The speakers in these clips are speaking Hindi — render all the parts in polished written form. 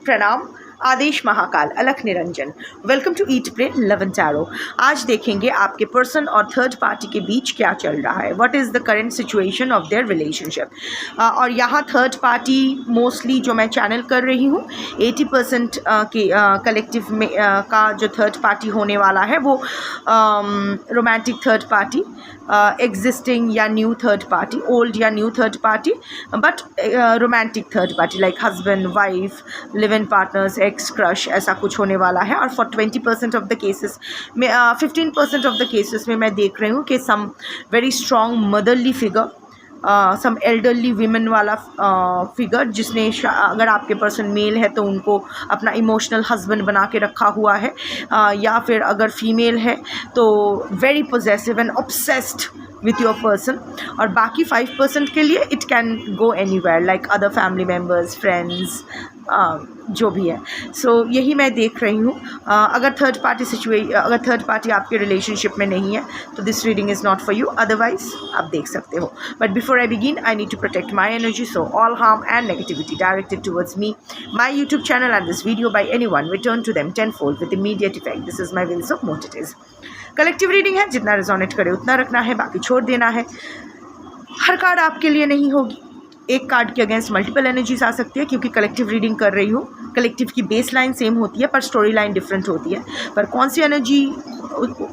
प्रणाम, आदेश महाकाल, अलख निरंजन। Welcome to eat pray love and tarot. आज देखेंगे आपके पर्सन और थर्ड पार्टी के बीच क्या चल रहा है, what is the current situation of their relationship. और यहाँ थर्ड पार्टी मोस्टली जो मैं चैनल कर रही हूँ 80% के कलेक्टिव में का जो थर्ड पार्टी होने वाला है वो रोमांटिक थर्ड पार्टी, एग्जिस्टिंग या न्यू थर्ड पार्टी, ओल्ड या new third party, but romantic third party like husband wife, live in partners, x crush, ऐसा कुछ होने वाला है। और फॉर 20% ऑफ द केसेस में 15% ऑफ द केसेस में मैं देख रही हूँ कि some very strong motherly figure, some elderly women वाला फिगर जिसने अगर आपके पर्सन मेल है तो उनको अपना इमोशनल हस्बैंड बना के रखा हुआ है, या फिर अगर फीमेल है तो very possessive and obsessed with your person. और बाकी 5% के लिए it can go anywhere like other family members, friends, जो भी है। सो यही मैं देख रही हूँ। अगर थर्ड पार्टी आपके रिलेशनशिप में नहीं है तो this reading is not for you, otherwise आप देख सकते हो। But before I begin I need to protect my energy, so all harm and negativity directed towards me, my YouTube channel and this video by any one return to them tenfold with immediate effect. This is my will, so mote it is. Collective reading है, जितना रिजोनेट करे उतना रखना है, बाकी छोड़ देना है। हर कार्ड आपके लिए नहीं होगी, एक कार्ड के अगेंस्ट मल्टीपल एनर्जीज आ सकती है क्योंकि कलेक्टिव रीडिंग कर रही हूँ। कलेक्टिव की बेस लाइन सेम होती है पर स्टोरी लाइन डिफरेंट होती है। पर कौन सी एनर्जी,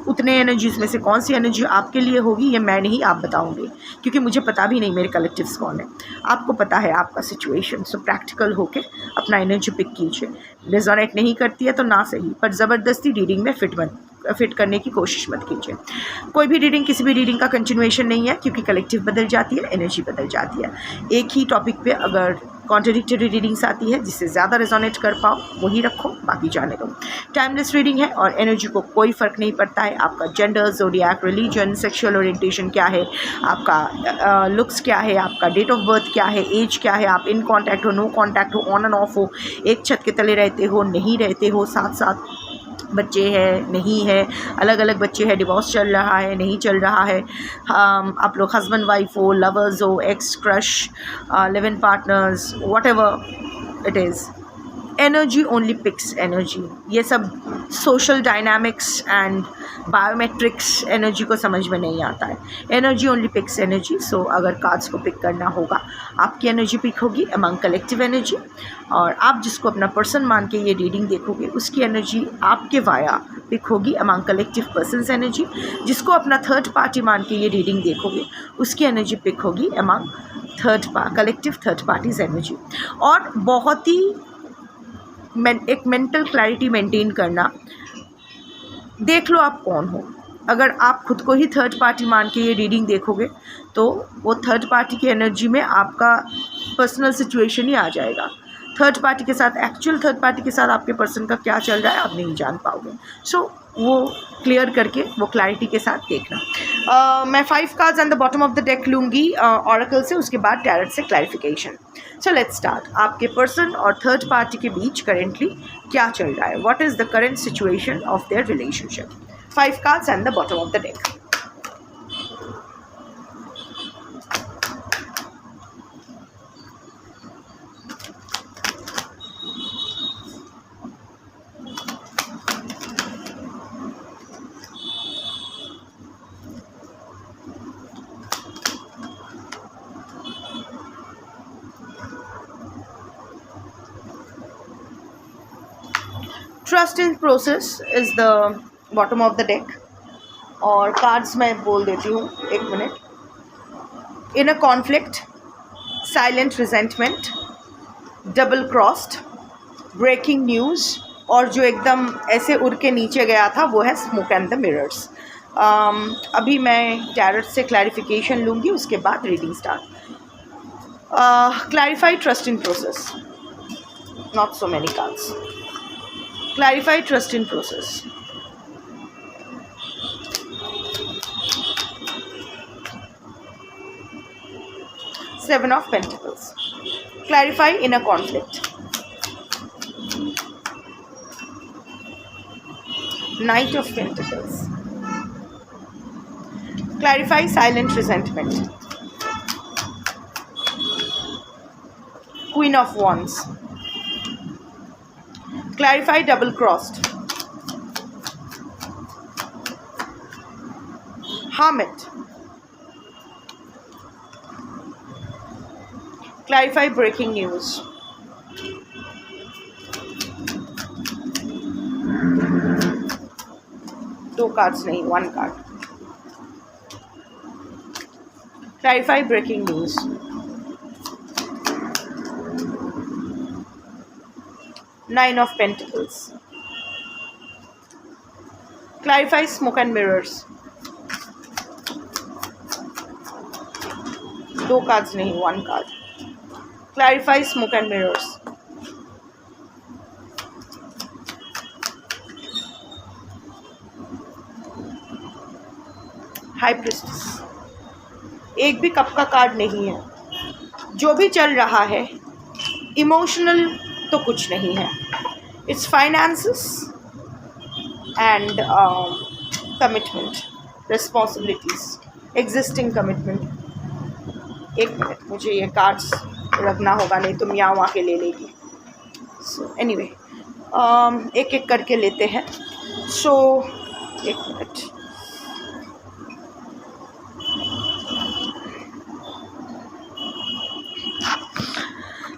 उतने एनर्जीज में से कौन सी एनर्जी आपके लिए होगी ये मैं नहीं, आप बताऊंगे, क्योंकि मुझे पता भी नहीं मेरे कलेक्टिव्स कौन है। आपको पता है आपका सिचुएशन, सो प्रैक्टिकल होके अपना एनर्जी पिक कीजिए। रिजोनेट नहीं करती है तो ना सही, पर ज़बरदस्ती रीडिंग में फिट करने की कोशिश मत कीजिए। कोई भी रीडिंग किसी भी रीडिंग का कंटिन्यूएशन नहीं है क्योंकि कलेक्टिव बदल जाती है, एनर्जी बदल जाती है। एक ही टॉपिक पे अगर कॉन्ट्रडिक्टरी रीडिंग्स आती है जिससे ज़्यादा रेजोनेट कर पाओ वही रखो, बाकी जाने दो। टाइमलेस रीडिंग है और एनर्जी को कोई फ़र्क नहीं पड़ता है। आपका gender, zodiac, religion, sexual orientation क्या है, आपका लुक्स क्या है, आपका डेट ऑफ बर्थ क्या है, एज क्या है, आप इन कॉन्टैक्ट हो, नो कॉन्टैक्ट हो, ऑन एंड ऑफ हो, एक छत के तले रहते हो, नहीं रहते हो, साथ साथ बच्चे हैं, नहीं है, अलग अलग बच्चे हैं, डिवोर्स चल रहा है, नहीं चल रहा है, आप लोग हस्बैंड वाइफ हो, लवर्स हो, ex crush, live in partners, whatever it is, energy only picks energy. ये सब social dynamics and biometrics energy को समझ में नहीं आता है। Energy only picks energy. So अगर कार्ड्स को पिक करना होगा, आपकी एनर्जी पिक होगी अमंग कलेक्टिव एनर्जी, और आप जिसको अपना पर्सन मान के ये रीडिंग देखोगे उसकी एनर्जी आपके वाया पिक होगी अमंग कलेक्टिव पर्सनस एनर्जी। जिसको अपना थर्ड पार्टी मान के ये रीडिंग देखोगे उसकी एनर्जी पिक होगी among collective third party's energy. और बहुत ही एक मेंटल क्लैरिटी मेंटेन करना, देख लो आप कौन हो। अगर आप खुद को ही थर्ड पार्टी मान के ये रीडिंग देखोगे तो वो थर्ड पार्टी की एनर्जी में आपका पर्सनल सिचुएशन ही आ जाएगा। थर्ड पार्टी के साथ, एक्चुअल थर्ड पार्टी के साथ आपके पर्सन का क्या चल रहा है आप नहीं जान पाओगे। सो वो क्लियर करके, वो क्लैरिटी के साथ देखना। मैं 5 cards and the bottom of the deck लूँगी ऑरेकल से, उसके बाद टैरट से क्लैरिफिकेशन। So let's start. आपके पर्सन और थर्ड पार्टी के बीच करेंटली क्या चल रहा है, what is the current situation of their relationship. 5 cards and the bottom of the deck. Trust in process is the bottom of the deck. और कार्ड्स मैं बोल देती हूँ, एक minute. In a conflict, silent resentment, double crossed, breaking news, और जो एकदम ऐसे उड़ के नीचे गया था वो है स्मोक एंड द मिरर्स। अभी मैं टैरट से क्लैरिफिकेशन लूँगी, उसके बाद reading start. Clarify trust in process, not so many cards. Clarify trust in process. Seven of Pentacles. Clarify in a conflict. Knight of Pentacles. Clarify silent resentment. Queen of Wands. Clarify double crossed. Hermit. Clarify breaking news. Two cards नहीं, one card. Clarify breaking news. Nine of Pentacles. Clarify smoke and mirrors. दो कार्ड्स नहीं, one card. Clarify smoke and mirrors. High Priestess. एक भी कप का कार्ड नहीं है. जो भी चल रहा है इमोशनल तो कुछ नहीं है. It's finances and commitment, responsibilities, existing commitment. एक मिनट, मुझे ये कार्ड्स रखना होगा, नहीं तो मियाँ आके ले लेगी. सो एनीवे, एक एक करके लेते हैं. सो एक minute.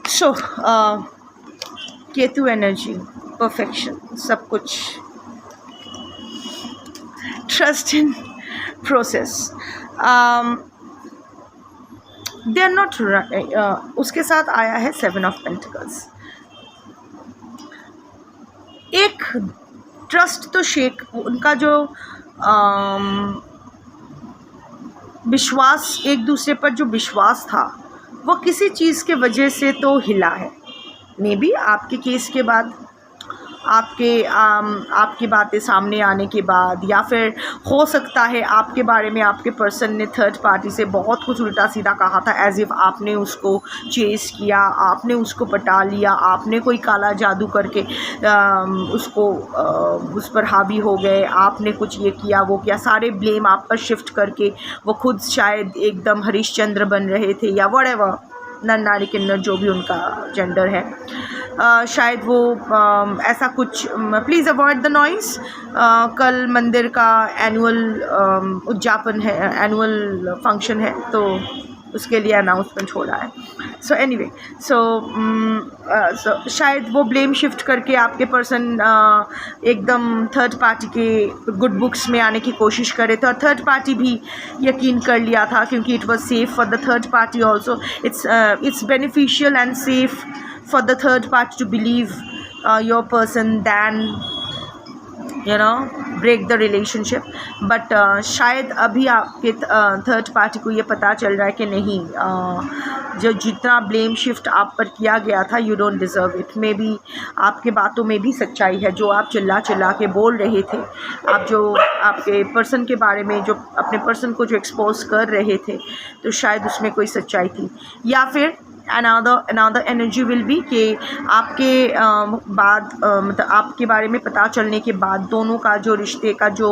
So Ketu energy, perfection, सब कुछ, trust in process. They are not, उसके साथ आया है 7 ऑफ पेंटिकल्स. एक ट्रस्ट तो शेक, उनका जो विश्वास, एक दूसरे पर जो विश्वास था वो किसी चीज़ के वजह से तो हिला है. मे बी आपके केस के बाद, आपकी बातें सामने आने के बाद, या फिर हो सकता है आपके बारे में आपके पर्सन ने थर्ड पार्टी से बहुत कुछ उल्टा सीधा कहा था, एज इफ़ आपने उसको चेस किया, आपने उसको पटा लिया, आपने कोई काला जादू करके उसको उस पर हावी हो गए, आपने कुछ ये किया वो किया, सारे ब्लेम आप पर शिफ्ट करके वो खुद शायद एकदम हरिश्चंद्र बन रहे थे, या व्हाटएवर, नर नारी किन्नर जो भी उनका जेंडर है. शायद वो ऐसा कुछ. Please avoid the noise. कल मंदिर का एनुअल उद्यापन है, एनुअल फंक्शन है, तो उसके लिए अनाउंसमेंट हो रहा है. सो एनीवे, सो शायद वो ब्लेम शिफ्ट करके आपके पर्सन एकदम थर्ड पार्टी के गुड बुक्स में आने की कोशिश करे थे, और थर्ड पार्टी भी यकीन कर लिया था, क्योंकि it was safe for the third party also. It's beneficial and safe for the third party to believe your person than break the relationship. But शायद अभी आपके थर्ड पार्टी को ये पता चल रहा है कि नहीं, जो जितना ब्लेम शिफ्ट आप पर किया गया था, you don't deserve it. May be आपके बातों में भी सच्चाई है, जो आप चिल्ला चिल्ला के बोल रहे थे, आप जो आपके पर्सन के बारे में, जो अपने पर्सन को जो एक्सपोज कर रहे थे, तो शायद उसमें कोई सच्चाई थी. या फिर another energy will be कि आपके बाद, मतलब आपके बारे में पता चलने के बाद दोनों का जो रिश्ते का जो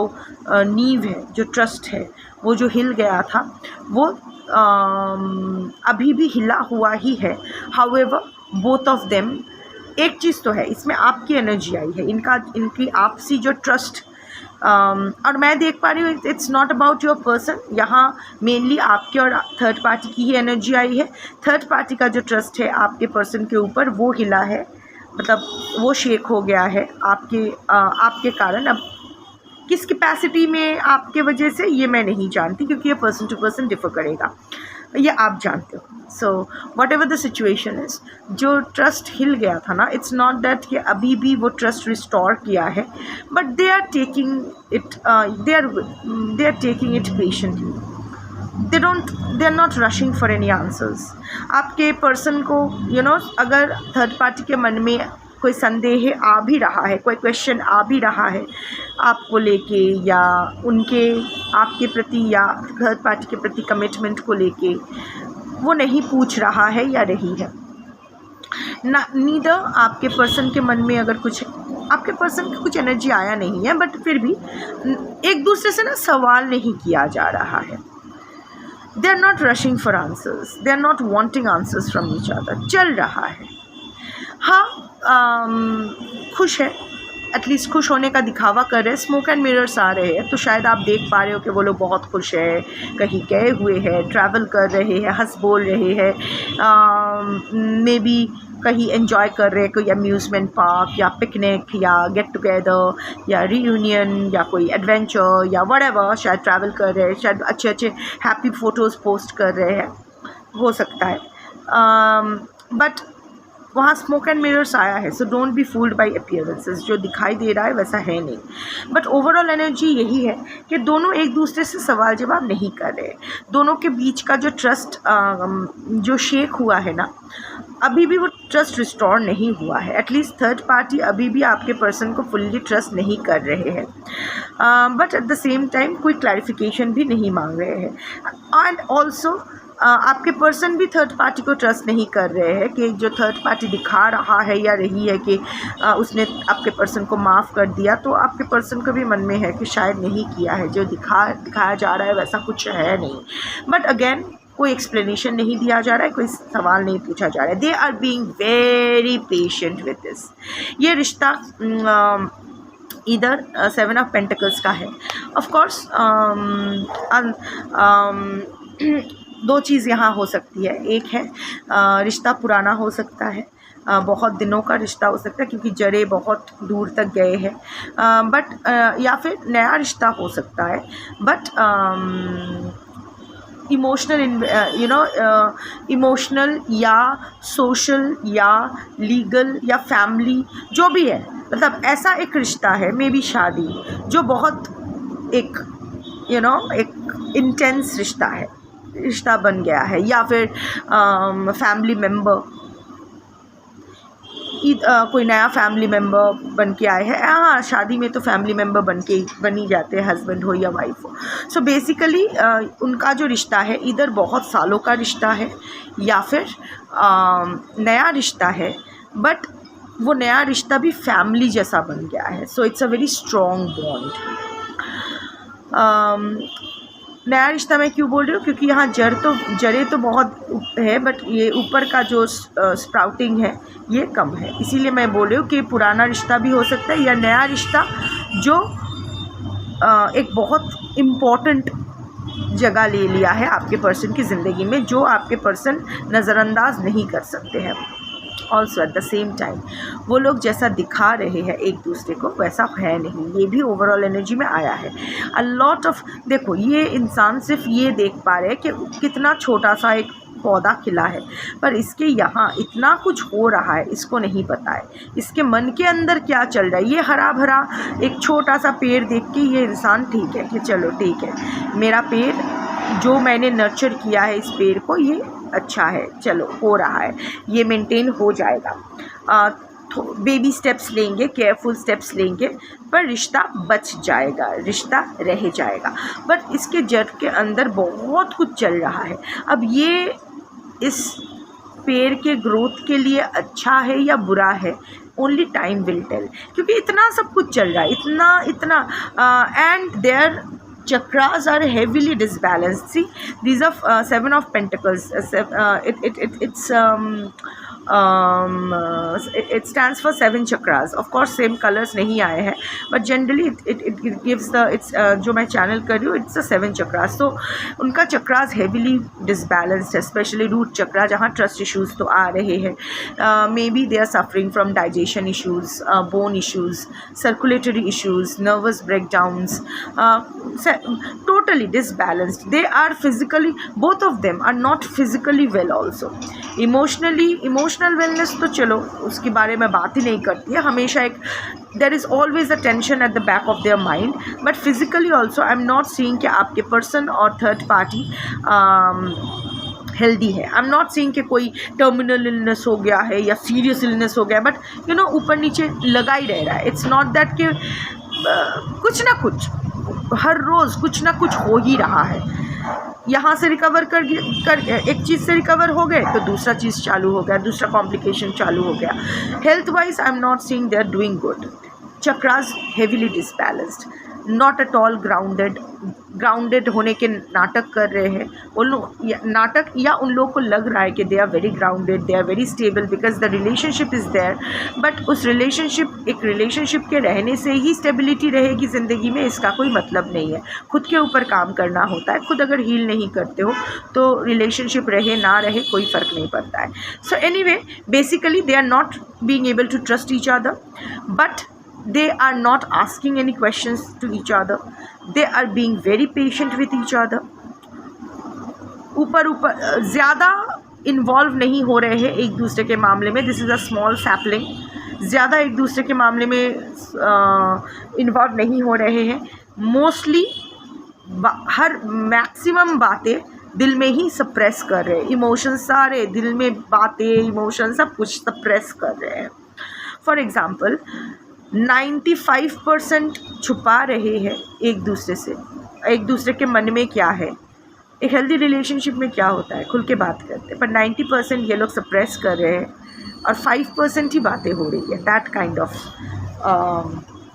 नींव है, जो ट्रस्ट है, वो जो हिल गया था, वो अभी भी हिला हुआ ही है. However, both of them, एक चीज़ तो है, इसमें आपकी एनर्जी आई है, इनकी आपसी जो ट्रस्ट, और मैं देख पा रही हूँ it's not about your person. यहाँ मेनली आपके और थर्ड पार्टी की ही एनर्जी आई है. थर्ड पार्टी का जो ट्रस्ट है आपके पर्सन के ऊपर, वो हिला है, मतलब वो शेक हो गया है आपके कारण. अब किस कैपेसिटी में, आपके वजह से, ये मैं नहीं जानती, क्योंकि ये पर्सन टू पर्सन डिफर करेगा, ये आप जानते हो. So what ever the situation is, जो ट्रस्ट हिल गया था ना, इट्स नॉट दैट कि अभी भी वो ट्रस्ट रिस्टोर किया है, but they are taking it patiently. They are not rushing for any answers. आपके पर्सन को अगर थर्ड पार्टी के मन में कोई संदेह आ भी रहा है, कोई क्वेश्चन आ भी रहा है आपको लेके, या आपके प्रति या थर्ड पार्टी के प्रति कमिटमेंट को लेके, वो नहीं पूछ रहा है या रही है ना. नीदर आपके पर्सन के मन में अगर कुछ, आपके पर्सन का कुछ एनर्जी आया नहीं है, बट फिर भी एक दूसरे से सवाल नहीं किया जा रहा है. They are not rushing for answers, they are not wanting answers from each other. चल रहा है. हाँ, खुश है, एटलीस्ट खुश होने का दिखावा कर रहे हैं। स्मोक एंड मिरर्स आ रहे हैं तो शायद आप देख पा रहे हो कि वो लोग बहुत खुश है, कहीं गए हुए हैं, ट्रैवल कर रहे हैं, हंस बोल रहे हैं, मे बी कहीं एंजॉय कर रहे हैं, कोई अम्यूज़मेंट पार्क या पिकनिक या गेट टुगेदर या रीयूनियन या कोई एडवेंचर या व्हाटएवर, शायद ट्रैवल कर रहे हैं, शायद अच्छे अच्छे हैप्पी फ़ोटोज़ पोस्ट कर रहे हैं, हो सकता है। बट वहाँ स्मोक एंड मिरर्स आया है, so don't be fooled bye appearances. जो दिखाई दे रहा है वैसा है नहीं, बट ओवरऑल एनर्जी यही है कि दोनों एक दूसरे से सवाल जवाब नहीं कर रहे। दोनों के बीच का जो ट्रस्ट जो शेक हुआ है ना, अभी भी वो ट्रस्ट रिस्टोर नहीं हुआ है। एटलीस्ट थर्ड पार्टी अभी भी आपके पर्सन को फुल्ली ट्रस्ट नहीं कर रहे हैं, but at the same time कोई क्लैरिफिकेशन भी नहीं मांग रहे हैं। एंड ऑल्सो आपके पर्सन भी थर्ड पार्टी को ट्रस्ट नहीं कर रहे हैं कि जो थर्ड पार्टी दिखा रहा है या रही है कि उसने आपके पर्सन को माफ़ कर दिया, तो आपके पर्सन को भी मन में है कि शायद नहीं किया है, जो दिखाया जा रहा है वैसा कुछ है नहीं। बट अगेन कोई एक्सप्लेनेशन नहीं दिया जा रहा है, कोई सवाल नहीं पूछा जा रहा है। They are being very patient with this. ये रिश्ता इधर 7 ऑफ पेंटिकल्स का है। ऑफ कोर्स दो चीज़ यहाँ हो सकती है। एक है रिश्ता पुराना हो सकता है, बहुत दिनों का रिश्ता हो सकता है क्योंकि जड़ें बहुत दूर तक गए हैं, बट या फिर नया रिश्ता हो सकता है, बट इमोशनल इमोशनल या सोशल या लीगल या फैमिली जो भी है, मतलब ऐसा एक रिश्ता है, मे बी शादी, जो बहुत एक एक इंटेंस रिश्ता बन गया है, या फिर फैमिली मेम्बर, कोई नया फैमिली मेम्बर बन के आए हैं। हाँ, शादी में तो फैमिली मेम्बर बन ही जाते हैं, हस्बैंड हो या वाइफ हो। सो बेसिकली उनका जो रिश्ता है इधर बहुत सालों का रिश्ता है या फिर नया रिश्ता है, बट वो नया रिश्ता भी फैमिली जैसा बन गया है। So it's a very strong bond. नया रिश्ता मैं क्यों बोल रही हूँ, क्योंकि यहाँ जड़ें तो बहुत है, बट ये ऊपर का जो स्प्राउटिंग है ये कम है, इसीलिए मैं बोल रही हूँ कि पुराना रिश्ता भी हो सकता है या नया रिश्ता जो एक बहुत इम्पॉर्टेंट जगह ले लिया है आपके पर्सन की ज़िंदगी में, जो आपके पर्सन नज़रअंदाज नहीं कर सकते हैं। Also eight the same time वो लोग जैसा दिखा रहे हैं एक दूसरे को वैसा है नहीं, ये भी ओवरऑल एनर्जी में आया है। अ लॉट ऑफ, देखो ये इंसान सिर्फ ये देख पा रहे हैं कि कितना छोटा सा एक पौधा खिला है, पर इसके यहाँ इतना कुछ हो रहा है इसको नहीं पता है, इसके मन के अंदर क्या चल रहा है। ये हरा भरा एक छोटा सा पेड़ देख के ये इंसान ठीक है कि चलो ठीक है, मेरा पेड़ जो मैंने नर्चर किया है इस पेड़ को, ये अच्छा है, चलो हो रहा है, ये मेंटेन हो जाएगा। बेबी स्टेप्स लेंगे, केयरफुल स्टेप्स लेंगे, पर रिश्ता बच जाएगा, रिश्ता रह जाएगा। बट इसके जड़ के अंदर बहुत कुछ चल रहा है। अब ये इस पेड़ के ग्रोथ के लिए अच्छा है या बुरा है, ओनली टाइम विल टेल, क्योंकि इतना सब कुछ चल रहा है, इतना and there chakras are heavily disbalanced. See, these are 7 of Pentacles. It stands for 7 chakras. Of course, same colors नहीं आए हैं, but generally it gives the जो मैं channel कर रही हूँ, it's the 7 chakras. So उनका chakras heavily disbalanced, especially root chakra जहाँ trust issues तो आ रहे हैं. Maybe they are suffering from digestion issues, bone issues, circulatory issues, nervous breakdowns. Totally disbalanced. They are physically, both of them are not physically well also. Emotional wellness तो चलो उसके बारे में बात ही नहीं करती है, हमेशा एक there is always a tension at the back of their mind, but physically also I am not seeing कि आपके person और third party हेल्दी है। आई एम नॉट सीइंग कि कोई टर्मिनल इलनेस हो गया है या सीरियस इलनेस हो गया, बट ऊपर नीचे लगा ही रह रहा है। इट्स नॉट दैट कि कुछ ना कुछ हर रोज़ कुछ ना कुछ हो ही रहा है। यहाँ से रिकवर कर एक चीज़ से रिकवर हो गए तो दूसरा चीज़ चालू हो गया, दूसरा कॉम्प्लिकेशन चालू हो गया। Health wise I am not seeing they are doing good. Chakras heavily disbalanced. Not at all grounded होने के नाटक कर रहे हैं उन लोग, नाटक या उन लोगों को लग रहा है कि they are very grounded, they are very stable because the relationship is there, but उस एक रिलेशनशिप के रहने से ही स्टेबिलिटी रहेगी ज़िंदगी में, इसका कोई मतलब नहीं है। खुद के ऊपर काम करना होता है, खुद अगर हील नहीं करते हो तो रिलेशनशिप रहे ना रहे कोई फ़र्क नहीं पड़ता है। So anyway, basically they are not being able to trust each other, but they are not asking any questions to each other, they are being very patient with each other, ऊपर ज़्यादा इन्वॉल्व नहीं हो रहे हैं एक दूसरे के मामले में। This is a small sapling, ज़्यादा एक दूसरे के मामले में इन्वॉल्व नहीं हो रहे हैं। मोस्टली हर मैक्सिमम बातें दिल में ही सप्रेस कर रहे हैं, इमोशंस सारे दिल में, बातें इमोशन सब कुछ सप्रेस कर रहे हैं। फॉर एग्ज़ाम्पल 95% छुपा रहे हैं एक दूसरे से, एक दूसरे के मन में क्या है। एक हेल्दी रिलेशनशिप में क्या होता है, खुल के बात करते हैं, पर 90% ये लोग सप्रेस कर रहे हैं और 5% ही बातें हो रही है। That kind of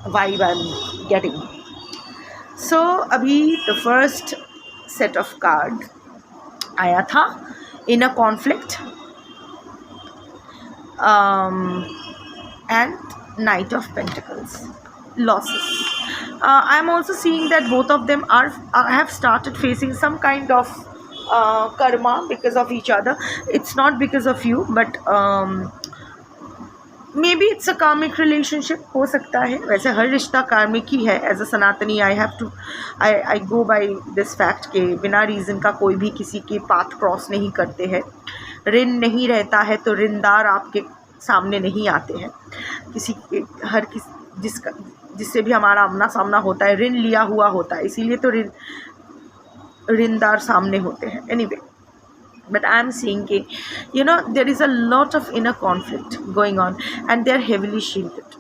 vibe I am getting. So अभी the first set of card आया था in a conflict and Knight of Pentacles, losses. I am also seeing that both of them have started facing some kind of karma because of each other. It's not because of you, but maybe it's a karmic relationship हो सकता है। वैसे हर रिश्ता कार्मिक ही है। एज अ सनातनी I go by this fact कि बिना रीज़न का कोई भी किसी के पाथ क्रॉस नहीं करते हैं। ऋण नहीं रहता है तो ऋणदार आपके सामने नहीं आते हैं। जिससे भी हमारा आमना सामना होता है ऋण लिया हुआ होता है, इसीलिए तो ऋणदार सामने होते हैं। Anyway, but I am seeing कि there is a lot of inner conflict going on and they are heavily shielded.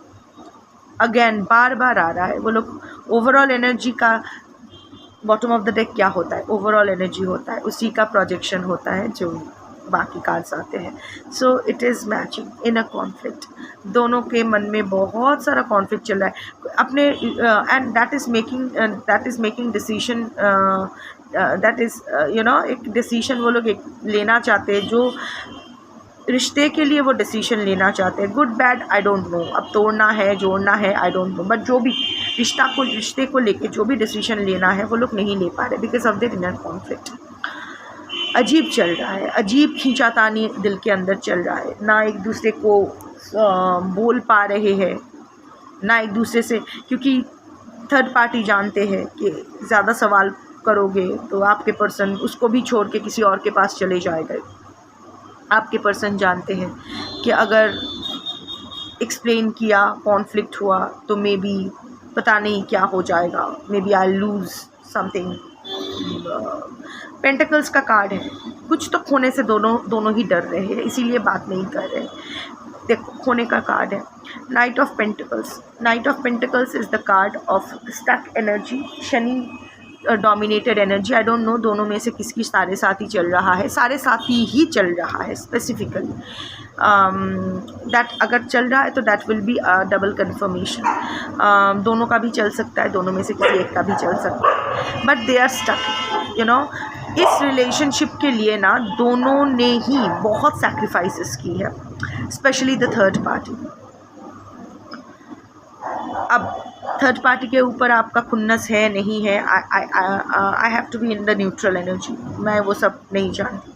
Again बार बार आ रहा है वो लोग। ओवरऑल एनर्जी का बॉटम ऑफ द डेक क्या होता है, ओवरऑल एनर्जी होता है, उसी का प्रोजेक्शन होता है जो बाकी कार्ड्स आते हैं। So it is matching in a conflict. दोनों के मन में बहुत सारा कॉन्फ्लिक्ट चल रहा है अपने, and that is making decision, that is एक डिसीजन वो लोग लेना चाहते हैं, जो रिश्ते के लिए वो डिसीजन लेना चाहते हैं। Good bad I don't no, अब तोड़ना है जोड़ना है आई डोंट नो, बट जो भी रिश्ते को लेके जो भी डिसीजन लेना है वो लोग नहीं ले पा रहे because of their inner conflict. अजीब चल रहा है, अजीब खींचातानी दिल के अंदर चल रहा है। ना एक दूसरे को बोल पा रहे हैं, ना एक दूसरे से, क्योंकि थर्ड पार्टी जानते हैं कि ज़्यादा सवाल करोगे तो आपके पर्सन उसको भी छोड़ के किसी और के पास चले जाएगा। आपके पर्सन जानते हैं कि अगर एक्सप्लेन किया, कॉन्फ्लिक्ट हुआ तो मे बी पता नहीं क्या हो जाएगा, maybe I lose something. Pentacles का कार्ड है, कुछ तो खोने से दोनों ही डर रहे हैं, इसीलिए बात नहीं कर रहे। देखो खोने का कार्ड है knight of pentacles. Knight of pentacles is the card of stuck energy, Shani dominated energy. I don't know दोनों में से किसकी सारे साथ ही चल रहा है, सारे साथ ही चल रहा है स्पेसिफिकली। दैट अगर चल रहा है तो that will be double confirmation. दोनों का भी चल सकता है, दोनों में से किसी एक का भी चल सकता है, बट दे आर स्टक। इस रिलेशनशिप के लिए ना दोनों ने ही बहुत सैक्रिफाइसेस की है, स्पेशली द थर्ड पार्टी। अब थर्ड पार्टी के ऊपर आपका खुन्नस है नहीं है, I have to be in the neutral energy. मैं वो सब नहीं जानती,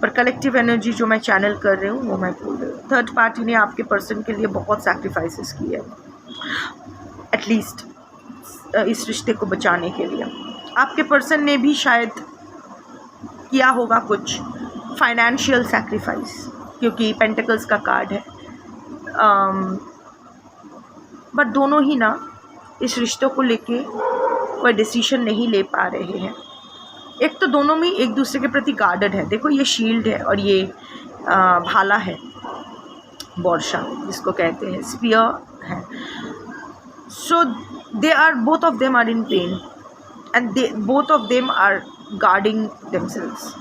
पर कलेक्टिव एनर्जी जो मैं चैनल कर रही हूँ वो मैं बोल रही हूँ। थर्ड पार्टी ने आपके पर्सन के लिए बहुत सैक्रिफाइसेस की है, एटलीस्ट इस रिश्ते को बचाने के लिए। आपके पर्सन ने भी शायद किया होगा कुछ फाइनेंशियल सैक्रिफाइस, क्योंकि पेंटिकल्स का कार्ड है। बट दोनों ही ना इस रिश्तों को लेके कोई डिसीजन नहीं ले पा रहे हैं। एक तो दोनों में एक दूसरे के प्रति गार्डेड है। देखो ये शील्ड है और ये भाला है, बोर्शा जिसको कहते हैं, स्पीयर है। So they are both of them are in pain and both of them are guarding themselves.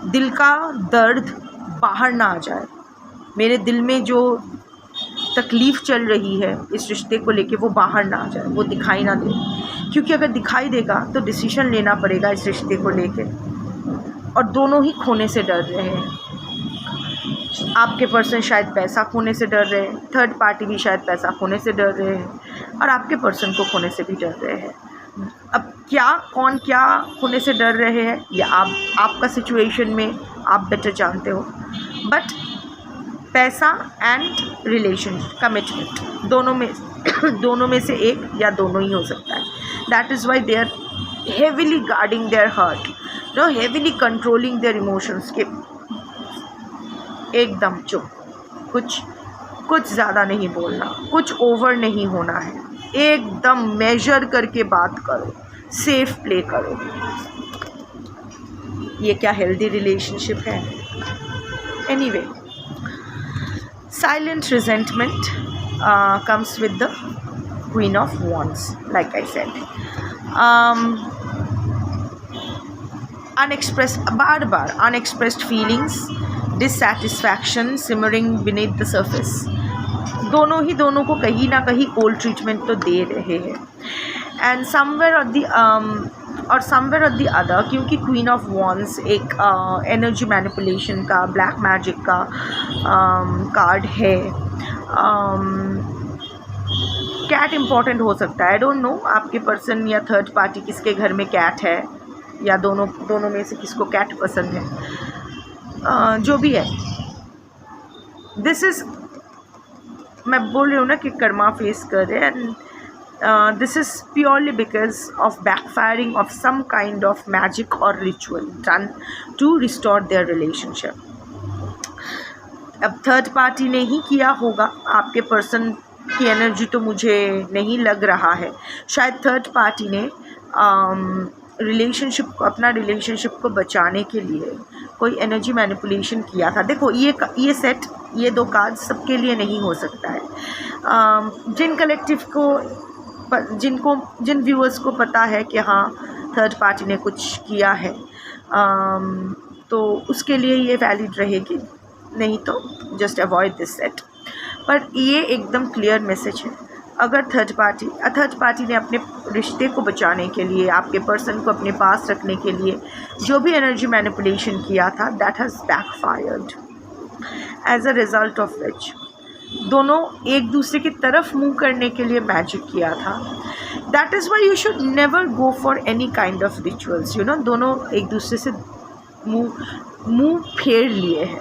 दिल का दर्द बाहर ना आ जाए, मेरे दिल में जो तकलीफ़ चल रही है इस रिश्ते को लेके वो बाहर ना आ जाए, वो दिखाई ना दे, क्योंकि अगर दिखाई देगा तो डिसीजन लेना पड़ेगा इस रिश्ते को लेके, और दोनों ही खोने से डर रहे हैं। आपके पर्सन शायद पैसा खोने से डर रहे हैं, थर्ड पार्टी भी शायद पैसा खोने से डर रहे हैं, और आपके पर्सन को खोने से भी डर रहे हैं। अब कौन क्या खोने से डर रहे हैं या आपका सिचुएशन में आप बेटर जानते हो, बट पैसा एंड रिलेशन कमिटमेंट दोनों में से एक या दोनों ही हो सकता है। That is why they are heavily guarding their heart, heavily controlling their emotions के एकदम चुप, कुछ ज़्यादा नहीं बोलना, कुछ ओवर नहीं होना है, एकदम मेजर करके बात करो, सेफ प्ले करो। ये क्या हेल्दी रिलेशनशिप है? Anyway, silent resentment comes with the Queen of Wands, like I said. Bar unexpressed feelings, dissatisfaction simmering beneath the surface. दोनों को कहीं ना कहीं कोल्ड ट्रीटमेंट तो दे रहे हैं, and somewhere of the other, क्योंकि क्वीन ऑफ वॉन्ड्स एक एनर्जी मैनिपुलेशन का, ब्लैक मैजिक का कार्ड है। कैट इम्पॉर्टेंट हो सकता है, आई डोंट नो आपके पर्सन या थर्ड पार्टी किसके घर में कैट है, या दोनों में से किसको कैट पसंद है। जो भी है, दिस इज़, मैं बोल रही हूँ ना कि कर्मा फेस कर रहे हैं, and this is purely because of backfiring of some kind of magic और ritual done to restore their relationship. अब थर्ड पार्टी ने ही किया होगा, आपके पर्सन की एनर्जी तो मुझे नहीं लग रहा है। शायद थर्ड पार्टी ने अपना रिलेशनशिप को बचाने के लिए कोई एनर्जी मैनिपुलेशन किया था। देखो, ये सेट, ये दो कार्ड सबके लिए नहीं हो सकता है। जिन कलेक्टिव को, जिन व्यूअर्स को पता है कि हाँ थर्ड पार्टी ने कुछ किया है, तो उसके लिए ये वैलिड रहेगी, नहीं तो जस्ट अवॉइड दिस सेट। पर ये एकदम क्लियर मैसेज है, अगर थर्ड पार्टी ने अपने रिश्ते को बचाने के लिए, आपके पर्सन को अपने पास रखने के लिए जो भी एनर्जी मैनिपुलेशन किया था, that has backfired, as a result of which दोनों एक दूसरे की तरफ मूव करने के लिए मैजिक किया था। That is why you should never go for any kind of rituals, दोनों एक दूसरे से मुँह फेर लिए हैं,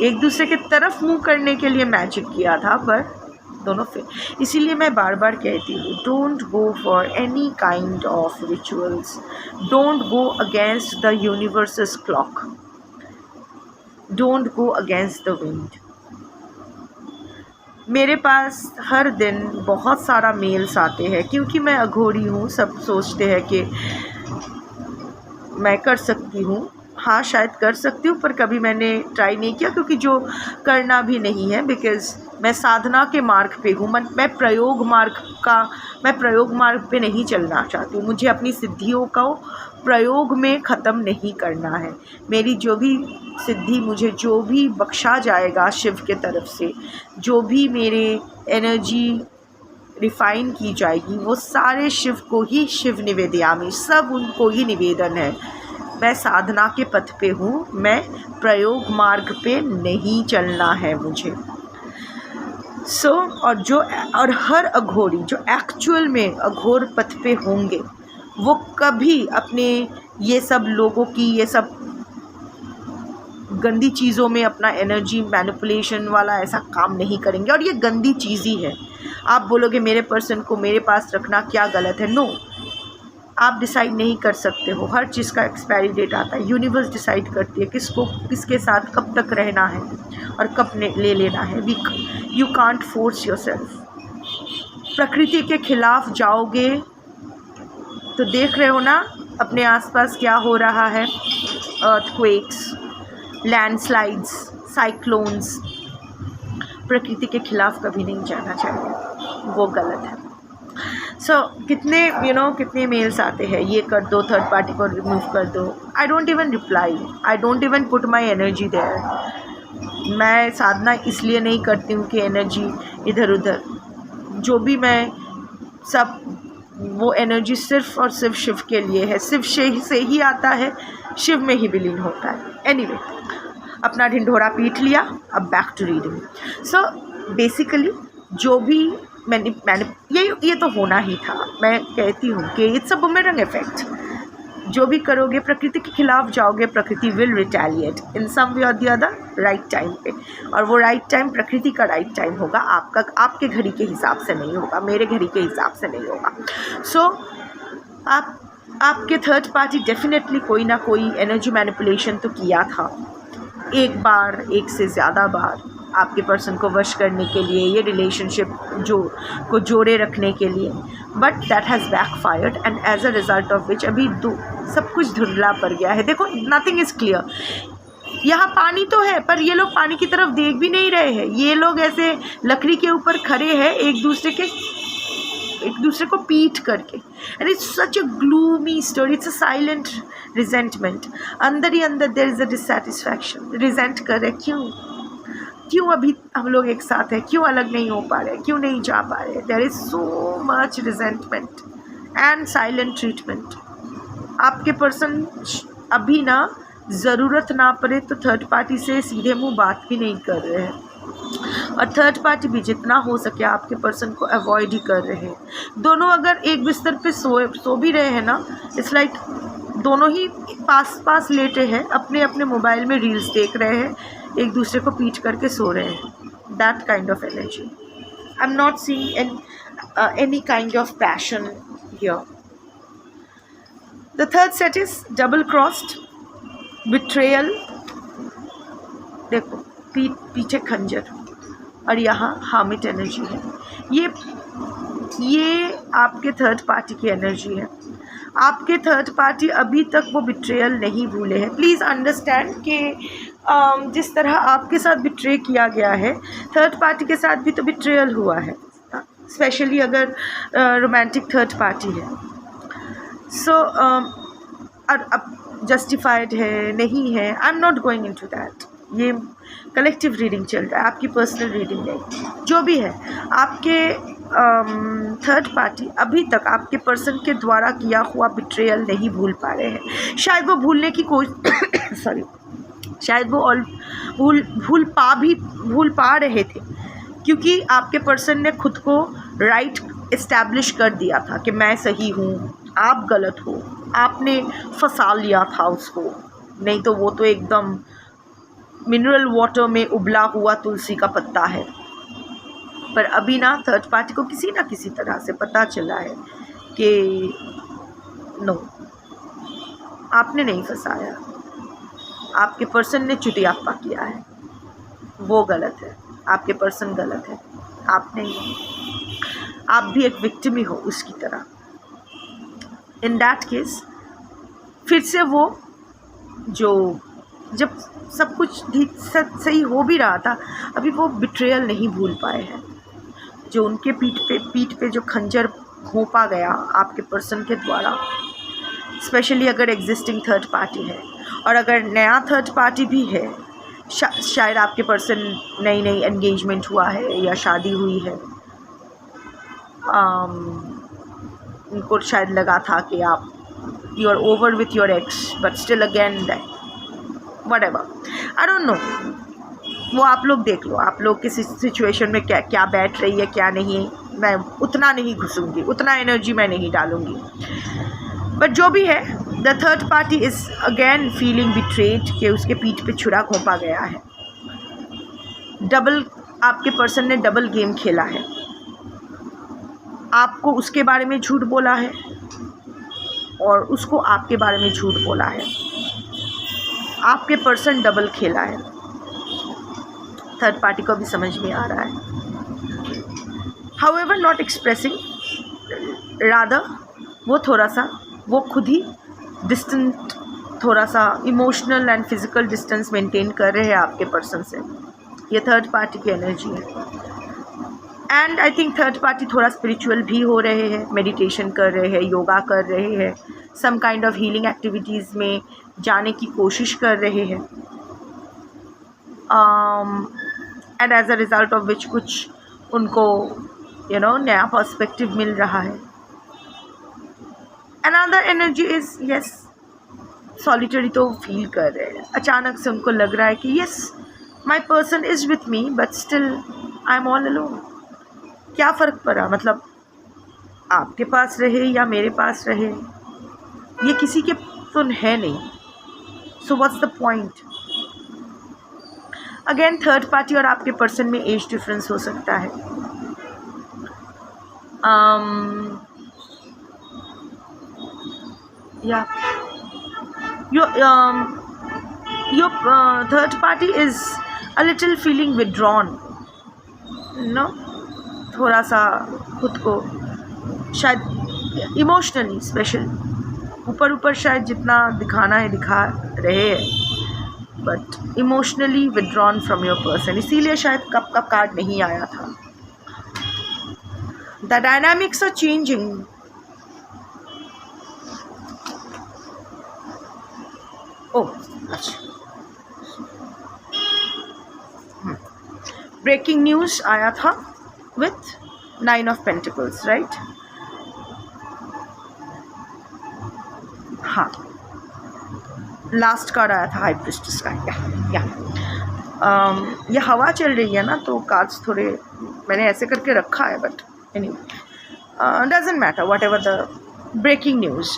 एक दूसरे की तरफ मूव करने के लिए मैजिक किया था, पर दोनों फेर। इसीलिए मैं बार बार कहती हूँ, don't go for any kind of rituals, don't go against the universe's clock, don't go against the wind. मेरे पास हर दिन बहुत सारा मेल्स आते हैं, क्योंकि मैं अघोरी हूँ, सब सोचते हैं कि मैं कर सकती हूँ। हाँ, शायद कर सकती हूँ, पर कभी मैंने ट्राई नहीं किया, क्योंकि जो करना भी नहीं है, बिकॉज़ मैं साधना के मार्ग पे हूँ। मैं प्रयोग मार्ग पे नहीं चलना चाहती हूँ। मुझे अपनी सिद्धियों को प्रयोग में ख़त्म नहीं करना है। मेरी जो भी सिद्धि, मुझे जो भी बख्शा जाएगा शिव के तरफ से, जो भी मेरे एनर्जी रिफ़ाइन की जाएगी, वो सारे शिव को ही शिव निवेदयामि, सब उनको ही निवेदन है। मैं साधना के पथ पे हूँ, मैं प्रयोग मार्ग पे नहीं चलना है मुझे। और हर अघोरी जो एक्चुअल में अघोर पथ पे होंगे, वो कभी अपने ये सब लोगों की, ये सब गंदी चीज़ों में अपना एनर्जी मैनिपुलेशन वाला ऐसा काम नहीं करेंगे। और ये गंदी चीज़ ही है। आप बोलोगे मेरे पर्सन को मेरे पास रखना क्या गलत है? नो, आप डिसाइड नहीं कर सकते हो। हर चीज़ का एक्सपायरी डेट आता है, यूनिवर्स डिसाइड करती है किसके साथ कब तक रहना है और कब ले लेना है। You can't force yourself. प्रकृति के खिलाफ जाओगे तो देख रहे हो ना अपने आसपास क्या हो रहा है, अर्थक्वेक्स, लैंडस्लाइड्स, साइक्लोन्स। प्रकृति के खिलाफ कभी नहीं जाना चाहिए, वो गलत है। कितने मेल्स आते हैं, ये कर दो, थर्ड पार्टी को रिमूव कर दो। I don't even reply, I don't even put my energy there. मैं साधना इसलिए नहीं करती हूँ कि एनर्जी इधर उधर, जो भी मैं सब वो एनर्जी सिर्फ और सिर्फ शिव के लिए है, सिर्फ शिव से ही आता है, शिव में ही विलीन होता है। एनीवे, अपना ढिंढोरा पीट लिया, अब back to reading. So basically जो भी मैंने ये तो होना ही था। मैं कहती हूँ कि इट्स अ बूमेरंग इफेक्ट। जो भी करोगे प्रकृति के खिलाफ जाओगे, प्रकृति विल रिटेलिएट इन सम वे और द अदर राइट टाइम पे। और वो राइट टाइम प्रकृति का राइट टाइम होगा, आपके घड़ी के हिसाब से नहीं होगा, मेरे घड़ी के हिसाब से नहीं होगा। सो आपके थर्ड पार्टी डेफिनेटली कोई ना कोई एनर्जी मैनिपुलेशन तो किया था, एक बार, एक से ज़्यादा बार, आपके पर्सन को वश करने के लिए, ये रिलेशनशिप को जोड़े रखने के लिए। But that has backfired and as a result of which अभी सब कुछ धुंधला पड़ गया है। देखो, नथिंग इज़ क्लियर। यहाँ पानी तो है, पर ये लोग पानी की तरफ देख भी नहीं रहे हैं। ये लोग ऐसे लकड़ी के ऊपर खड़े हैं, एक दूसरे को पीट करके। And it's such a gloomy story, it's a silent resentment. अंदर ही अंदर there is a dissatisfaction. Resent कर रहे, क्यों अभी हम लोग एक साथ हैं, क्यों अलग नहीं हो पा रहे, क्यों नहीं जा पा रहे। There is so much resentment and silent treatment. आपके पर्सन अभी ना ज़रूरत ना पड़े तो थर्ड पार्टी से सीधे मुंह बात भी नहीं कर रहे हैं, और थर्ड पार्टी भी जितना हो सके आपके पर्सन को अवॉइड ही कर रहे हैं। दोनों अगर एक बिस्तर पे सो भी रहे हैं ना, इट्स लाइक दोनों ही पास लेटे हैं, अपने अपने मोबाइल में रील्स देख रहे हैं, एक दूसरे को पीट करके सो रहे हैं। That kind of energy. I am not seeing any kind of passion here. The third set is double crossed, betrayal. देखो, पीछे खंजर, और यहाँ हामिट एनर्जी है। ये आपके थर्ड पार्टी की एनर्जी है। आपके थर्ड पार्टी अभी तक वो बिट्रेयल नहीं भूले हैं। प्लीज़ अंडरस्टैंड कि जिस तरह आपके साथ बिट्रे किया गया है, थर्ड पार्टी के साथ भी तो बिट्रेयल हुआ है, स्पेशली अगर रोमांटिक थर्ड पार्टी है। सो अब जस्टिफाइड है नहीं है, आई am not going into that. ये कलेक्टिव रीडिंग चल रहा है, आपकी पर्सनल रीडिंग नहीं। जो भी है, आपके थर्ड पार्टी अभी तक आपके पर्सन के द्वारा किया हुआ बिट्रेयल नहीं भूल पा रहे हैं। शायद वो भूलने की कोशिश शायद वो भूल पा रहे थे, क्योंकि आपके पर्सन ने खुद को राइट इस्टेब्लिश कर दिया था कि मैं सही हूँ, आप गलत हो। आपने फंसा लिया था उसको, नहीं तो वो तो एकदम मिनरल वाटर में उबला हुआ तुलसी का पत्ता है। पर अभी ना थर्ड पार्टी को किसी ना किसी तरह से पता चला है कि नो, आपने नहीं फंसाया, आपके पर्सन ने चुटियाप्पा किया है, वो गलत है, आपके पर्सन गलत है, आप नहीं। आप भी एक विक्टिम ही हो उसकी तरह। इन दैट केस फिर से वो जो जब सब कुछ ठीक सही हो भी रहा था, अभी वो बिट्रेयल नहीं भूल पाए हैं। जो उनके पीठ पे जो खंजर घोंपा गया आपके पर्सन के द्वारा, स्पेशली अगर एग्जिस्टिंग थर्ड पार्टी है, और अगर नया थर्ड पार्टी भी है, शायद आपके पर्सन नई एंगेजमेंट हुआ है या शादी हुई है, उनको शायद लगा था कि आप you are over with your ex, but still again whatever, I don't know. वो आप लोग देख लो, आप लोग किसी सिचुएशन में क्या बैठ रही है क्या नहीं, मैं उतना नहीं घुसूंगी, उतना एनर्जी मैं नहीं डालूंगी। बट जो भी है, the third party is again feeling betrayed कि उसके पीठ पे छुरा घोंपा गया है। आपके पर्सन ने डबल गेम खेला है, आपको उसके बारे में झूठ बोला है और उसको आपके बारे में झूठ बोला है। आपके पर्सन डबल खेला है, थर्ड पार्टी को भी समझ में आ रहा है। हाउएवर नॉट एक्सप्रेसिंग, रादर वो खुद ही डिस्टेंट, थोड़ा सा emotional and physical distance maintain कर रहे हैं आपके पर्सन से। ये थर्ड पार्टी की एनर्जी है। And I think third party थोड़ा स्पिरिचुअल भी हो रहे हैं, मेडिटेशन कर रहे हैं, योगा कर रहे हैं, some kind of healing activities में जाने की कोशिश कर रहे हैं। And as a result of which कुछ उनको नया पर्सपेक्टिव मिल रहा है. Another energy is yes, solitary तो फील कर रहे हैं. अचानक से उनको लग रहा है कि yes, my person is with me but still I am all alone. क्या फ़र्क पड़ा, मतलब आपके पास रहे या मेरे पास रहे, ये किसी के तो है नहीं. So what's the point. Again third party और आपके पर्सन में एज डिफरेंस हो सकता है. Your third party is a little feeling withdrawn, थोड़ा सा खुद को शायद इमोशनली स्पेशल, ऊपर शायद जितना दिखाना है दिखा रहे हैं, but emotionally withdrawn from your person. इसीलिए शायद कप का कार्ड नहीं आया था. The dynamics are changing. अच्छा, ब्रेकिंग न्यूज़ आया था विथ 9 ऑफ पेंटिकल्स, राइट. हाँ, लास्ट कार्ड आया था हाई प्रिस्टेस का. ये हवा चल रही है ना, तो कार्ड्स थोड़े मैंने ऐसे करके रखा है, but anyway doesn't matter. Whatever the breaking news,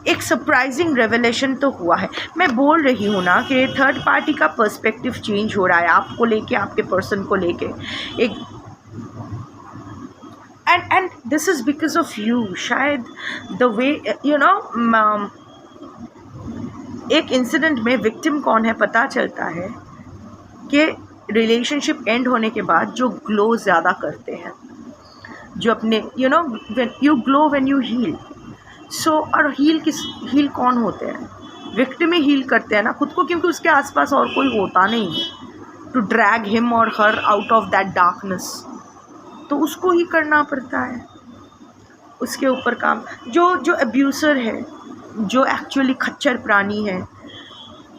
एक सरप्राइजिंग रेवलेशन तो हुआ है. मैं बोल रही हूँ ना कि थर्ड पार्टी का पर्सपेक्टिव चेंज हो रहा है आपको लेके, आपके पर्सन को लेके. एक and this is because of you. शायद द वे एक इंसिडेंट में विक्टिम कौन है पता चलता है कि रिलेशनशिप एंड होने के बाद जो ग्लो ज़्यादा करते हैं, जो अपने when you glow when you heal. So और हील कौन होते हैं? विक्टिम ही हील करते हैं ना खुद को, क्योंकि उसके आसपास और कोई होता नहीं है टू ड्रैग हिम और her out of that darkness. तो उसको ही करना पड़ता है, उसके ऊपर काम. जो अब्यूसर है, जो एक्चुअली खच्चर प्राणी है,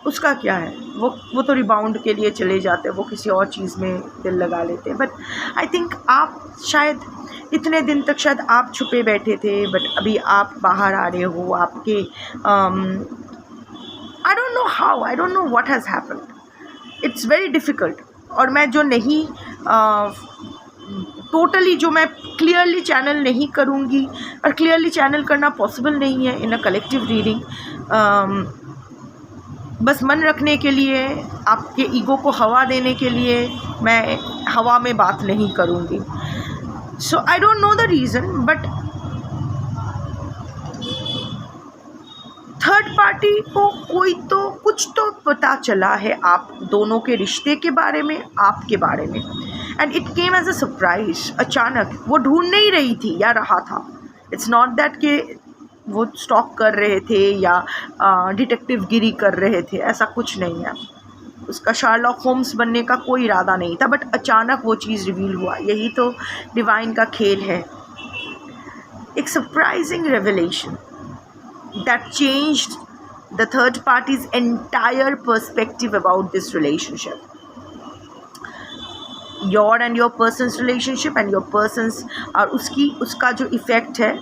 उसका क्या है? वो तो रिबाउंड के लिए चले जाते हैं, वो किसी और चीज़ में दिल लगा लेते हैं. बट आई थिंक आप शायद इतने दिन तक शायद आप छुपे बैठे थे, बट अभी आप बाहर आ रहे हो. आपके आई don't know how, I don't know what has happened. It's very difficult. और मैं जो नहीं टोटली जो मैं क्लियरली चैनल नहीं करूँगी, और क्लियरली चैनल करना पॉसिबल नहीं है इन अ कलेक्टिव रीडिंग. बस मन रखने के लिए, आपके ईगो को हवा देने के लिए मैं हवा में बात नहीं करूँगी. So I don't know the reason, but third party को कुछ तो पता चला है आप दोनों के रिश्ते के बारे में, आपके बारे में. And it came as a surprise. अचानक वो ढूंढ नहीं रही थी या रहा था. इट्स नॉट दैट कि वो स्टॉक कर रहे थे या डिटेक्टिव गिरी कर रहे थे, ऐसा कुछ नहीं है. उसका शार्लॉक होम्स बनने का कोई इरादा नहीं था, बट अचानक वो चीज़ रिवील हुआ. यही तो डिवाइन का खेल है. एक surprising revelation that changed the third parties entire perspective about this relationship. Your and your persons relationship and your persons, और उसका जो इफ़ेक्ट है,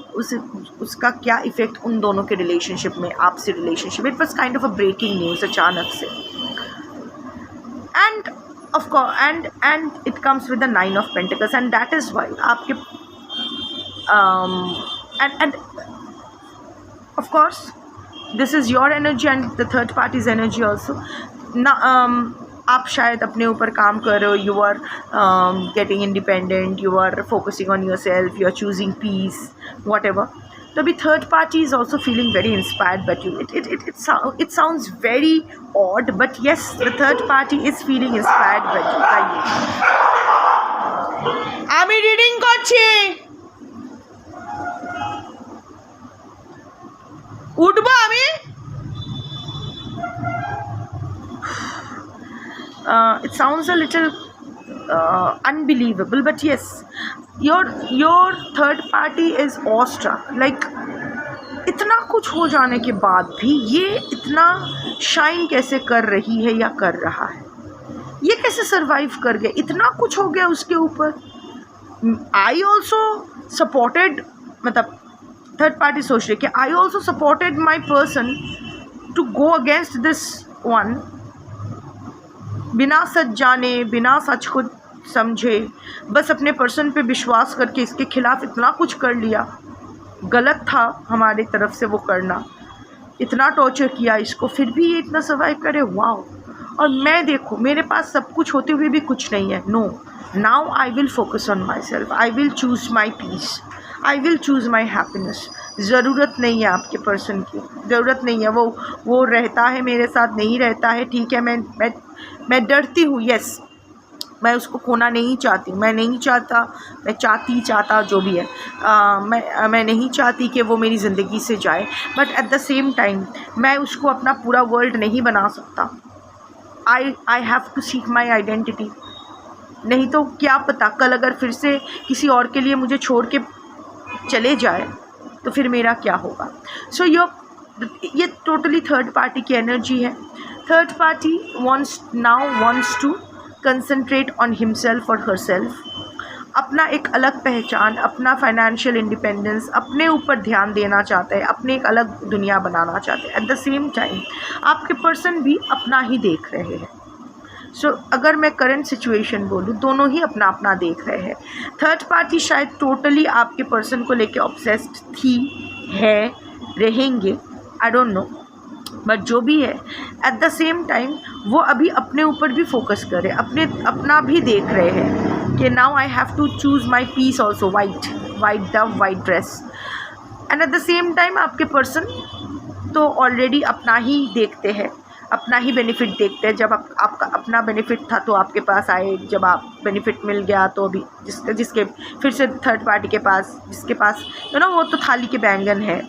उसका क्या इफ़ेक्ट उन दोनों के रिलेशनशिप में, आपसे relationship. It was kind of a breaking news अचानक से. And of course and it comes with the 9 of pentacles. And that is why आपके and of course this is your energy and the third party's energy also. आप शायद अपने ऊपर काम कर रहे हो. You are getting independent, you are focusing on yourself, you are choosing peace, whatever. तो अभी third party is also feeling very inspired but you. It sounds very odd, but yes, the third party is feeling inspired by you. আমি রিডিং করছি, উঠবো আমি. It sounds a little unbelievable, but yes, your third party is awestruck. Like, इतना कुछ हो जाने के बाद भी ये इतना शाइन कैसे कर रही है या कर रहा है. ये कैसे सर्वाइव कर गए, इतना कुछ हो गया उसके ऊपर। आई ऑल्सो सपोर्टेड, मतलब थर्ड पार्टी सोच रही कि I also supported my person to go against this one, बिना सच जाने, बिना सच को समझे, बस अपने पर्सन पे विश्वास करके इसके खिलाफ इतना कुछ कर लिया। गलत था हमारी तरफ से वो करना, इतना टॉर्चर किया इसको, फिर भी ये इतना सर्वाइव करे, वाओ। और मैं देखो मेरे पास सब कुछ होते हुए भी कुछ नहीं है। No, now I will focus on myself, I will choose my peace, I will choose my happiness. ज़रूरत नहीं है आपके पर्सन की, ज़रूरत नहीं है। वो रहता है मेरे साथ, नहीं रहता है, ठीक है। मैं डरती हूँ, यस, मैं उसको खोना नहीं चाहती, मैं नहीं चाहता, मैं चाहता जो भी है, मैं नहीं चाहती कि वो मेरी ज़िंदगी से जाए, but at the same time मैं उसको अपना पूरा वर्ल्ड नहीं बना सकता। I have to seek my identity. नहीं तो क्या पता कल अगर फिर से किसी और के लिए मुझे छोड़ के चले जाए तो फिर मेरा क्या होगा। सो ये टोटली थर्ड पार्टी की एनर्जी है। Third party wants to concentrate on himself और हरसेल्फ, अपना एक अलग पहचान, अपना फाइनेंशियल इंडिपेंडेंस, अपने ऊपर ध्यान देना चाहता है, अपने एक अलग दुनिया बनाना चाहते हैं। एट द सेम टाइम आपके पर्सन भी अपना ही देख रहे हैं। सो अगर मैं करंट सिचुएशन बोलूँ, दोनों ही अपना अपना देख रहे हैं। थर्ड पार्टी शायद टोटली आपके पर्सन को लेके ऑब्सेस्ड थी, है, रहेंगे, आई डोंट नो, बट जो भी है, एट द सेम टाइम वो अभी अपने ऊपर भी फोकस करे, अपना भी देख रहे हैं कि now I have to choose my peace also, white dove, white dress. And at the same time आपके पर्सन तो ऑलरेडी अपना ही देखते हैं, अपना ही बेनिफिट देखते हैं। जब आपका अपना बेनिफिट था तो आपके पास आए, जब आप बेनिफिट मिल गया तो अभी जिसके फिर से थर्ड पार्टी के पास, जिसके पास वो तो थाली के बैंगन है।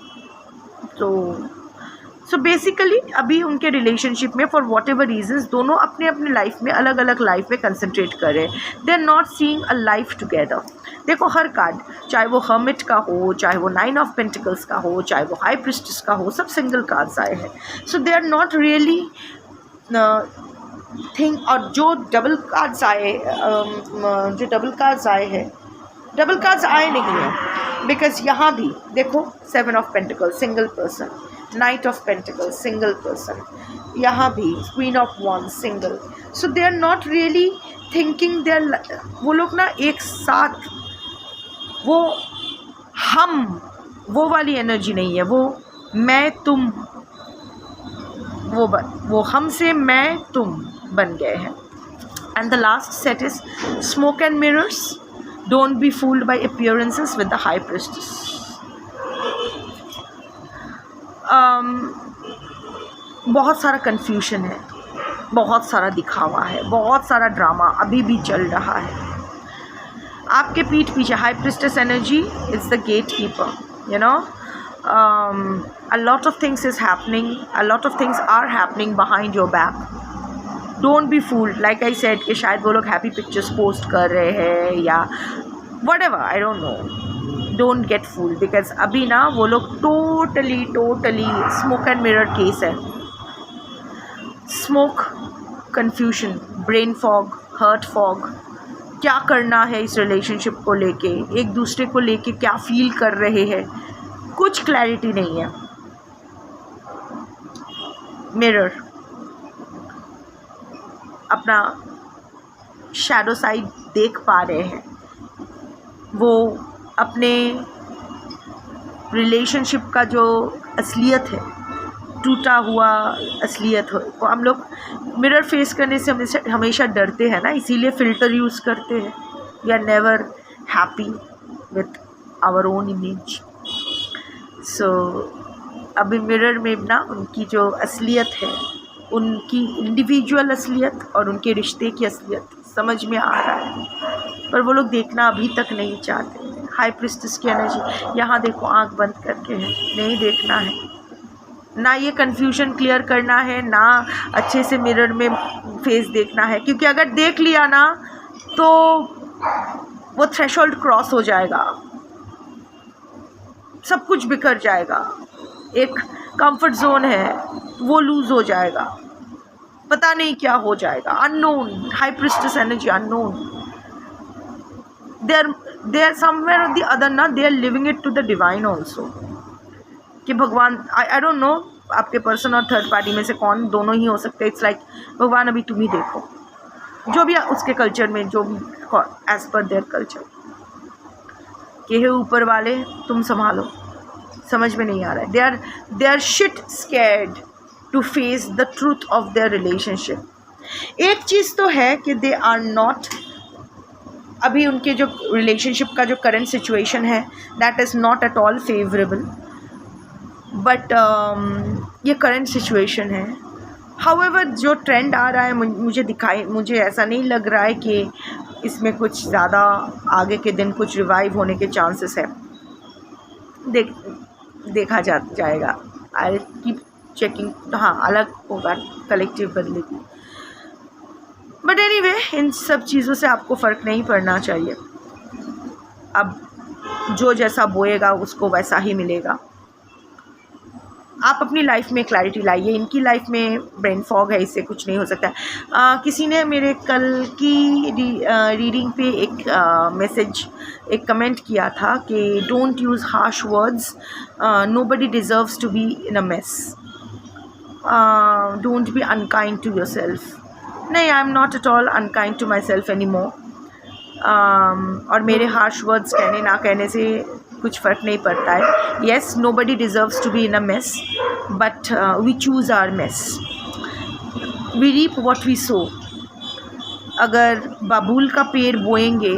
सो बेसिकली अभी उनके रिलेशनशिप में फॉर वॉट एवर रीजन्स दोनों अपने अपने लाइफ में अलग अलग लाइफ में कंसंट्रेट कर रहे हैं। They are not seeing a life together. देखो हर कार्ड, चाहे वो हर्मिट का हो, चाहे वो 9 ऑफ पेंटिकल्स का हो, चाहे वो हाई प्रिस्टेस का हो, सब सिंगल कार्ड्स आए हैं। So they are not really thing. और जो डबल कार्ड्स आए, डबल कार्ड्स आए नहीं हैं, बिकॉज यहाँ भी देखो 7 of pentacles single person, knight of pentacles single person, यहाँ भी queen of wands single. So they are not really thinking, they are, वो लोग ना एक साथ, वो वाली एनर्जी नहीं है। वो मैं तुम, वो हम से मैं तुम बन गए हैं। And the last set is smoke and mirrors, don't be fooled bye appearances with the high priestess. बहुत सारा कन्फ्यूजन है, बहुत सारा दिखावा है, बहुत सारा ड्रामा अभी भी चल रहा है। आपके पीठ पीछे high priestess energy is the gatekeeper, a lot of things is happening, a lot of things are happening behind your back. Don't be fooled, like I said कि शायद वो लोग हैप्पी पिक्चर्स पोस्ट कर रहे हैं या whatever, I don't know. Don't get fooled because अभी ना वो लोग totally smoke and mirror case है। Smoke, confusion, brain fog, hurt fog, क्या करना है इस रिलेशनशिप को लेके, एक दूसरे को लेके क्या फील कर रहे हैं, कुछ क्लैरिटी नहीं है। मिरर, अपना शैडो साइड देख पा रहे हैं। वो अपने रिलेशनशिप का जो असलियत है, टूटा हुआ असलियत हो, वो हम लोग मिरर फेस करने से हमेशा डरते हैं ना, इसीलिए फ़िल्टर यूज़ करते हैं। We are never happy with our own image. So अभी मिरर में ना उनकी जो असलियत है, उनकी इंडिविजुअल असलियत और उनके रिश्ते की असलियत समझ में आ रहा है, पर वो लोग देखना अभी तक नहीं चाहते। हाई प्रिस्टेस की एनर्जी यहाँ देखो, आंख बंद करके है, नहीं देखना है ना, ये कन्फ्यूजन क्लियर करना है ना, अच्छे से मिरर में फेस देखना है, क्योंकि अगर देख लिया ना तो वो थ्रेशोल्ड क्रॉस हो जाएगा, सब कुछ बिखर जाएगा, एक कंफर्ट जोन है वो लूज़ हो जाएगा। पता नहीं क्या हो जाएगा, unknown, high priestess energy, unknown. They are somewhere और द अदर ना, they are living it to the divine also, कि भगवान, आई डोंट नो आपके पर्सन और थर्ड पार्टी में से कौन, दोनों ही हो सकते हैं. इट्स लाइक भगवान अभी तुम ही देखो, जो भी उसके कल्चर में, जो भी एज पर देयर कल्चर, कि हे ऊपर वाले तुम संभालो, समझ में नहीं आ रहा है. They are shit scared to face the truth of their relationship. एक चीज़ तो है कि दे आर नॉट, अभी उनके जो रिलेशनशिप का जो करंट सिचुएशन है that is not at all favourable, but ये करंट सिचुएशन है. हाउएवर जो ट्रेंड आ रहा है मुझे ऐसा नहीं लग रहा है कि इसमें कुछ ज़्यादा आगे के दिन कुछ रिवाइव होने के चांसेस है. देखा जाएगा. I keep checking. हाँ, अलग होगा कलेक्टिव बदलेगी, बट एनीवे इन सब चीज़ों से आपको फ़र्क नहीं पड़ना चाहिए. अब जो जैसा बोएगा उसको वैसा ही मिलेगा. आप अपनी लाइफ में क्लैरिटी लाइए. इनकी लाइफ में ब्रेन फॉग है, इससे कुछ नहीं हो सकता. किसी ने मेरे कल की रीडिंग पे एक कमेंट किया था कि don't use harsh words, nobody deserves to be in a mess, don't be unkind to yourself. नहीं, I am not at all unkind to myself any more. और मेरे हार्श वर्ड्स कहने ना कहने से कुछ फ़र्क नहीं पड़ता है. Yes, nobody deserves to be in a mess, but we choose our mess. We reap what we sow. अगर बबूल का पेड़ बोएंगे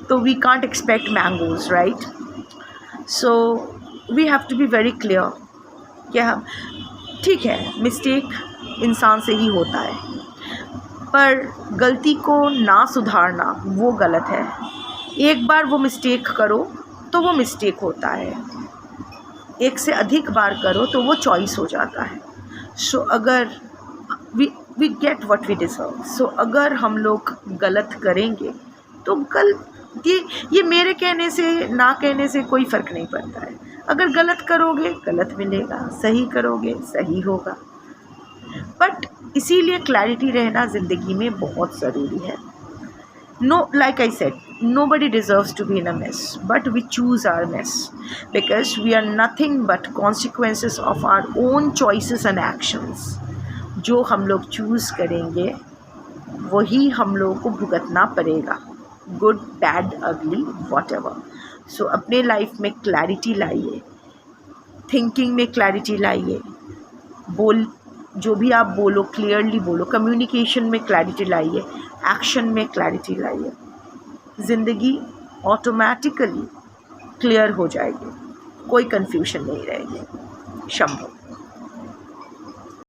तो we can't expect mangoes, right? So we have to be very clear कि हम, ठीक है, मिस्टेक इंसान से ही होता है, पर गलती को ना सुधारना वो गलत है. एक बार वो मिस्टेक करो तो वो मिस्टेक होता है, एक से अधिक बार करो तो वो चॉइस हो जाता है. सो अगर we get what we deserve. So अगर हम लोग गलत करेंगे तो ये मेरे कहने से ना कहने से कोई फ़र्क नहीं पड़ता है. अगर गलत करोगे गलत मिलेगा, सही करोगे सही होगा. बट इसीलिए क्लैरिटी रहना ज़िंदगी में बहुत ज़रूरी है. No, like I said, nobody deserves to be in a mess, but we choose our mess because we are nothing but consequences of our own choices and actions. जो हम लोग चूज़ करेंगे वही हम लोगों को भुगतना पड़ेगा, गुड बैड अगली वॉट एवर. सो अपने लाइफ में क्लैरिटी लाइए, थिंकिंग में क्लैरिटी लाइए, जो भी आप बोलो क्लियरली बोलो, कम्युनिकेशन में क्लैरिटी लाइए, एक्शन में क्लैरिटी लाइए. ज़िंदगी ऑटोमेटिकली क्लियर हो जाएगी, कोई कन्फ्यूजन नहीं रहेगी. शंभो.